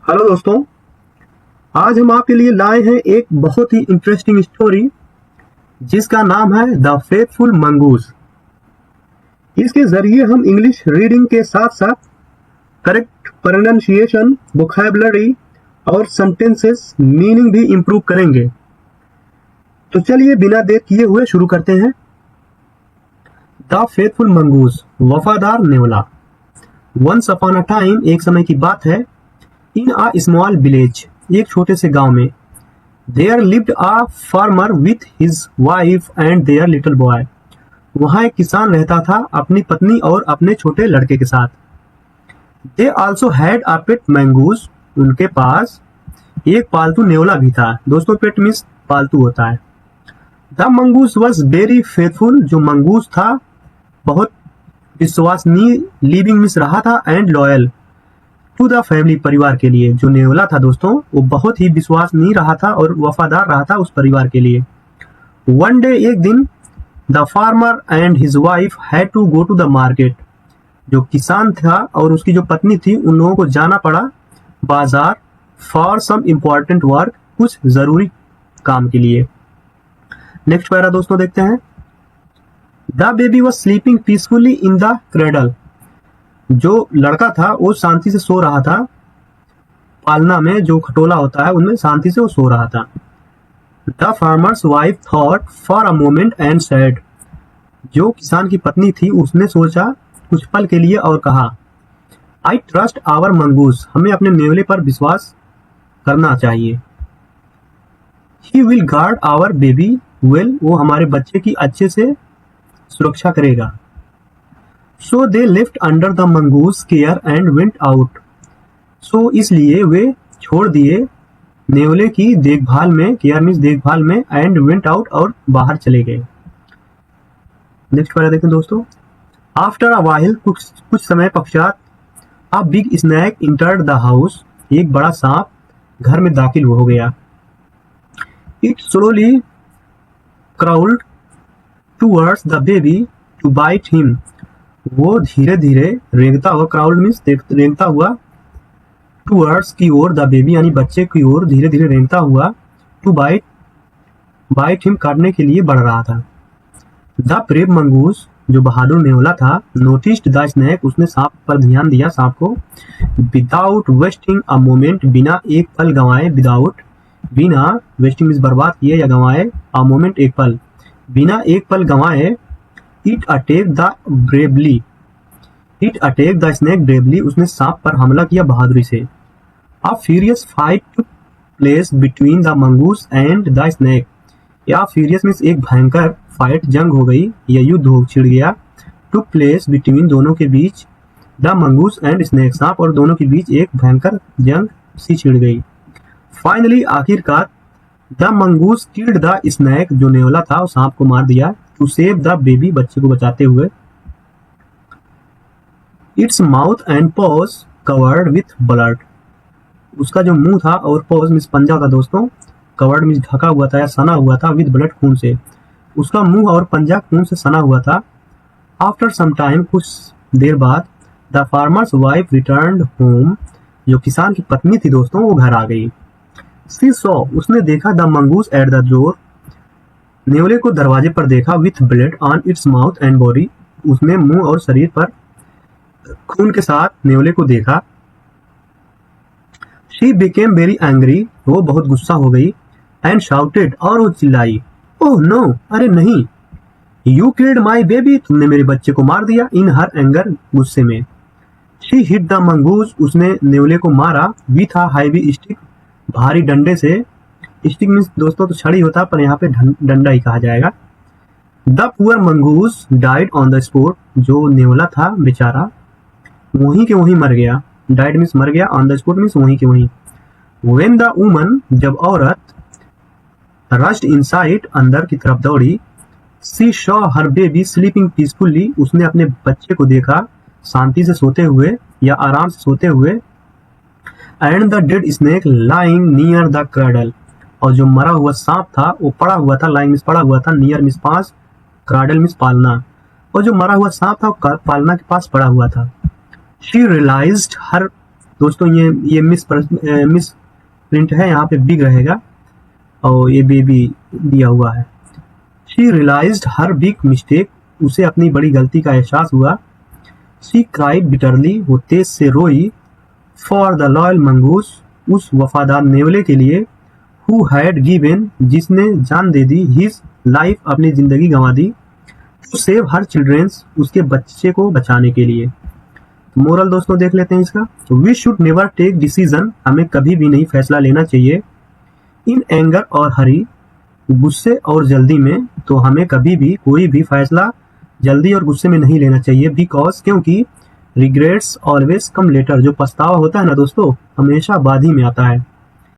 Hello दोस्तों, आज हम आपके लिए लाए हैं एक बहुत ही इंटरेस्टिंग स्टोरी जिसका नाम है द फेथफुल मंगूस। इसके जरिए हम इंग्लिश रीडिंग के साथ साथ करेक्ट प्रोनाउंसिएशन, वोकैबुलरी और सेंटेंसेस मीनिंग भी इम्प्रूव करेंगे। तो चलिए बिना देर किए हुए शुरू करते हैं। द फेथफुल मंगूस, वफादार नेवला। वंस अपॉन अ टाइम, एक समय की बात है, इन अ स्मॉल विलेज, एक छोटे से गांव में, there lived a farmer with his wife and their little boy. वहां एक किसान रहता था अपनी पत्नी और अपने छोटे लड़के के साथ। दे आल्सो हैड अ पेट मैंगूस, उनके पास एक पालतू नेवला भी था। दोस्तों, पेट मीन्स पालतू होता है। The mongoose was very faithful, जो मंगूस था बहुत विश्वसनीय, लिविंग मीन्स रहा था, and loyal to the family, परिवार के लिए। जो नेवला था दोस्तों, वो बहुत ही विश्वसनीय रहा था और वफादार रहा था उस परिवार के लिए। वन डे, एक दिन, the farmer and his wife had to go to the market. जो किसान था और उसकी जो पत्नी थी, उन लोगों को जाना पड़ा बाजार फॉर सम इम्पोर्टेंट वर्क, कुछ जरूरी काम के लिए। नेक्स्ट पैरा दोस्तों देखते हैं। The baby was sleeping peacefully in the cradle. जो लड़का था वो शांति से सो रहा था, पालना में जो खटोला होता है उनमें शांति से वो सो रहा था। The farmer's wife thought for a moment and said. जो किसान की पत्नी थी उसने सोचा कुछ पल के लिए और कहा, आई ट्रस्ट आवर मंगूस, हमें अपने नेवले पर विश्वास करना चाहिए। He will guard our baby well, वो हमारे बच्चे की अच्छे से सुरक्षा करेगा। So they left under the mongoose care and went out. So इसलिए वे छोड़ दिए नेवले की देखभाल में, केयर मीन्स देखभाल में, एंड वेंट आउट और बाहर चले गए। नेक्स्ट पैरा देखें दोस्तों। आफ्टर अ व्हाइल, कुछ समय पश्चात, a big snake entered the house, एक बड़ा सांप घर में दाखिल हो गया। It slowly crawled towards the baby to bite him. वो धीरे धीरे रेंगता हुआ, क्राउड मीन्स रेंगता हुआ, टूवर्ड्स की ओर, द बेबी यानी बच्चे की ओर धीरे धीरे रेंगता हुआ, टू बाइट हिम, काटने के लिए बढ़ रहा था। द ब्रेव मंगूस, जो बहादुर नेवला था, नोटिस्ड द स्नैक, उसने सांप पर ध्यान दिया, सांप को। विदाउट वेस्टिंग अ मोमेंट, बिना एक पल गंवाए, बिना वेस्टिंग मीन्स बर्बाद किए या गंवाए, अ मोमेंट एक पल, बिना एक पल गंवाए, it attack the snake bravely, उसने सांप पर हमला किया बहादुरी से। A furious fight took place between the mongoose and the snake. या फ्यूरियस मीन्स एक भयंकर फाइट, जंग हो गई या युद्ध हो छिड़ गया। टुक प्लेस बिटवीन, दोनों के बीच, द मंगूस एंड स्नेक, सांप और दोनों के बीच एक भयंकर जंग सी छिड़ गई। फाइनली, आखिरकार, the mongoose killed the snake, जो नेवला था वो सांप को मार दिया, टू सेव द बेबी, बच्चे को बचाते हुए। It's mouth and pause covered with blood, उसका जो मुंह था और पॉज मीन्स पंजा था दोस्तों, कवर्ड मीन्स ढका हुआ था या सना हुआ था, विद ब्लड, खून से, उसका मुंह और पंजा खून से सना हुआ था। आफ्टर सम टाइम, कुछ देर बाद, the farmer's wife returned home, जो किसान की पत्नी थी दोस्तों वो घर आ गई। सी सॉ, उसने देखा, the mongoose at the door, नेवले को दरवाजे पर देखा, with blood on its mouth and body, उसने मुंह और शरीर पर खून के साथ नेवले को देखा। शी बिकेम वेरी एंग्री, वो बहुत गुस्सा हो गई, एंड शाउटेड, और वो चिल्लाई, ओह नो, अरे नहीं, यू किल्ड माई बेबी, तुमने मेरे बच्चे को मार दिया, इन हर एंगर, गुस्से में। शी हिट द मंगूस, उसने नेवले को मारा, विथ अ हैवी स्टिक, भारी डंडे से। स्टिक मीन्स दोस्तों तो छड़ी होता है, पर यहाँ पे डंडा ही कहा जाएगा। The poor mongoose died on the spot, जो नेवला था बेचारा वहीं के वहीं मर गया। डाइड मीन्स मर गया, ऑन द स्पॉट मीन्स वहीं के वहीं। व्हेन द वुमन, जब औरत, रश्ड इनसाइड, अंदर की तरफ दौड़ी, सी शॉ हर बेबी स्लीपिंग पीसफुली, उसने अपने बच्चे को देखा शांति से सोते हुए या आराम से सोते हुए। And the dead snake lying near the cradle, और जो मरा हुआ सांप था वो पड़ा हुआ था, लाइंग मीन्स पड़ा हुआ था, नियर मीन्स पास, क्रेडल मीन्स पालना, और जो मरा हुआ सांप था वो पालना के पास पड़ा हुआ था। शी रियलाइज्ड हर दोस्तों ये मिस प्रिंट है, यहाँ पे बिग रहेगा और ये बेबी दिया हुआ है। She realised her big mistake, उसे अपनी बड़ी गलती का एहसास हुआ। शी क्राइड बिटरली, वो तेज से रोई। फॉर द लॉयल मंगूस, उस वफादार नेवले के लिए। हु हैड गिवन, जिसने जान दे दी। हिज लाइफ, अपनी जिंदगी गंवा दी। टू सेव हर चिल्ड्रेंस, उसके बच्चे को बचाने के लिए। मोरल दोस्तों देख लेते हैं इसका। तो we should never take decision, हमें कभी भी नहीं फैसला लेना चाहिए। इन एंगर और हरी, गुस्से और जल्दी में। तो हमें कभी भी कोई भी फैसला जल्दी और गुस्से में नहीं लेना चाहिए। बिकॉज, क्योंकि रिग्रेट्स ऑलवेज कम लेटर, जो पछतावा होता है ना दोस्तों, हमेशा बाद ही में आता है।